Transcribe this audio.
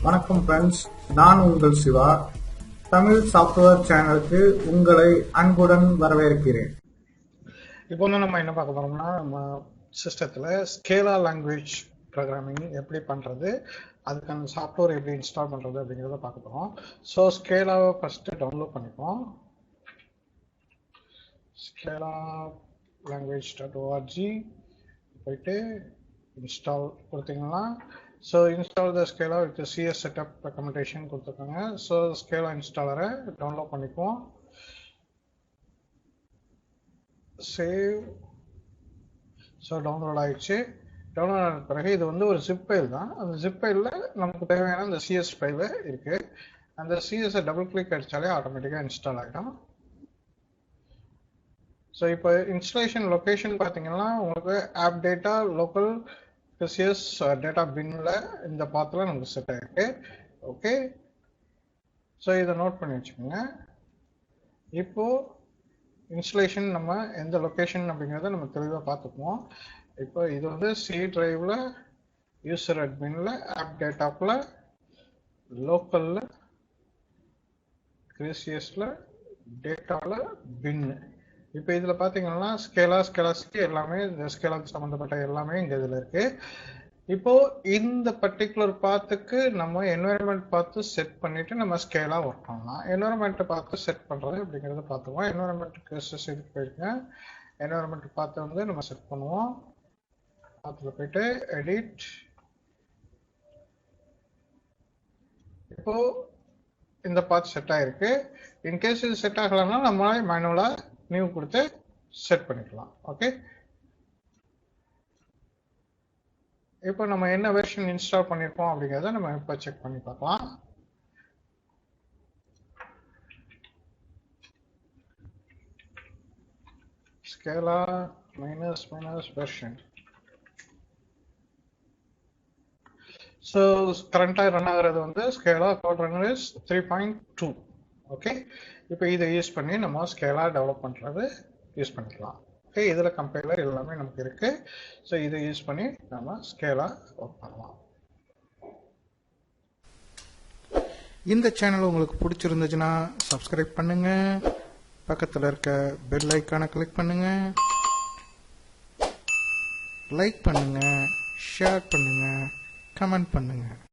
வணக்கம் ஃப்ரெண்ட்ஸ், நான் உங்கள் சிவா. தமிழ் சாஃப்ட்வேர் சேனலுக்கு உங்களை அன்புடன் வரவேற்கிறேன். இப்போ வந்து நம்ம என்ன பார்க்க போறோம்னா, நம்ம சிஸ்டத்தில் ஸ்கேலா லாங்குவேஜ் ப்ரோக்ராமிங் எப்படி பண்ணுறது, அதுக்கான சாஃப்ட்வேர் எப்படி இன்ஸ்டால் பண்ணுறது அப்படிங்கிறத பார்க்க போகிறோம். ஸோ ஸ்கேலாவை ஃபஸ்ட்டு டவுன்லோட் பண்ணிப்போம். ஸ்கேலா language.org போயிட்டு இன்ஸ்டால் கொடுத்தீங்கன்னா, so install the Scala with CS setup recommendation கொடுத்துருக்காங்க. ஸோ ஸ்கேலா இன்ஸ்டாலரை டவுன்லோட் பண்ணிப்போம். சேவ். ஸோ டவுன்லோட் ஆயிடுச்சு. டவுன்லோட் ஆன பிறகு இது வந்து ஒரு ஜிப் ஃபைல் தான். அந்த ஜிப் ஃபைலில் நமக்கு தேவையான அந்த சிஎஸ் ஃபைலு இருக்குது. அந்த சிஎஸ்ஸை டபுள் கிளிக் அடித்தாலே ஆட்டோமேட்டிக்காக இன்ஸ்டால் ஆகிடும். ஸோ இப்போ இன்ஸ்டாலேஷன் லொக்கேஷன் பார்த்தீங்கன்னா, உங்களுக்கு app data local CS data பின்னில் இந்த பாத்தில் நமக்கு செட் ஆகிருக்கு. ஓகே, ஸோ இதை நோட் பண்ணி வச்சுக்கோங்க. இப்போது இன்ஸ்டலேஷன் நம்ம எந்த லொக்கேஷன் அப்படிங்கிறத நம்ம தெளிவாக பார்த்துக்குவோம். இப்போ இது வந்து சி டிரைவில் யூசர் அட்மினில் ஆப் டேட்டாப்பில் லோக்கலில் கிரேசியஸில் டேட்டாவில் பின்னு. இப்போ இதில் பார்த்தீங்கன்னா ஸ்கேலாஸ்க்கு எல்லாமே இந்த ஸ்கேலாக்கு சம்மந்தப்பட்ட எல்லாமே இங்கே இதில் இருக்குது. இப்போது இந்த பர்டிகுலர் பாத்துக்கு நம்ம என்வரன்மெண்ட் பார்த்து செட் பண்ணிவிட்டு நம்ம ஸ்கேலாக ஒர்க் பண்ணலாம். என்வரன்மெண்ட்டை பார்த்து செட் பண்ணுறது அப்படிங்கிறத பார்த்துக்குவோம். என்வரன்மெண்ட்டுக்கு இதுக்கு போயிருக்கேன். என்வரன்மெண்ட் பார்த்து வந்து நம்ம செட் பண்ணுவோம். அதில் போயிட்டு எடிட். இப்போது இந்த பாத் செட் ஆகிருக்கு. இன்கேஸ் இது செட் ஆகலைன்னா நம்மளால மேனுவலாக நியூ கொடுத்து செட் பண்ணிக்கலாம். ஓகே, இப்போ நம்ம என்ன வெர்ஷன் இன்ஸ்டால் பண்ணியிருக்கோம் அப்படிங்கிறத நம்ம இப்போ செக் பண்ணி பார்க்கலாம். ஸ்கேலா மைனஸ் வெர்ஷன். ஸோ கரண்டாக ரன் ஆகிறது வந்து ஸ்கேலா கோட் ரன்னர் இஸ் 3.2. ஓகே, இப்போ இதை யூஸ் பண்ணி நம்ம ஸ்கேலா டெவலப் பண்ணுறது யூஸ் பண்ணிக்கலாம். ஓகே, இதில் கம்பைலர் எல்லாமே நமக்கு இருக்குது. ஸோ இதை யூஸ் பண்ணி நம்ம ஸ்கேலா ஒர்க் பண்ணலாம். இந்த சேனல் உங்களுக்கு பிடிச்சிருந்துச்சுன்னா சப்ஸ்கிரைப் பண்ணுங்க, பக்கத்தில் இருக்க பெல் ஐக்கானை கிளிக் பண்ணுங்க, லைக் பண்ணுங்க, ஷேர் பண்ணுங்க, கமெண்ட் பண்ணுங்க.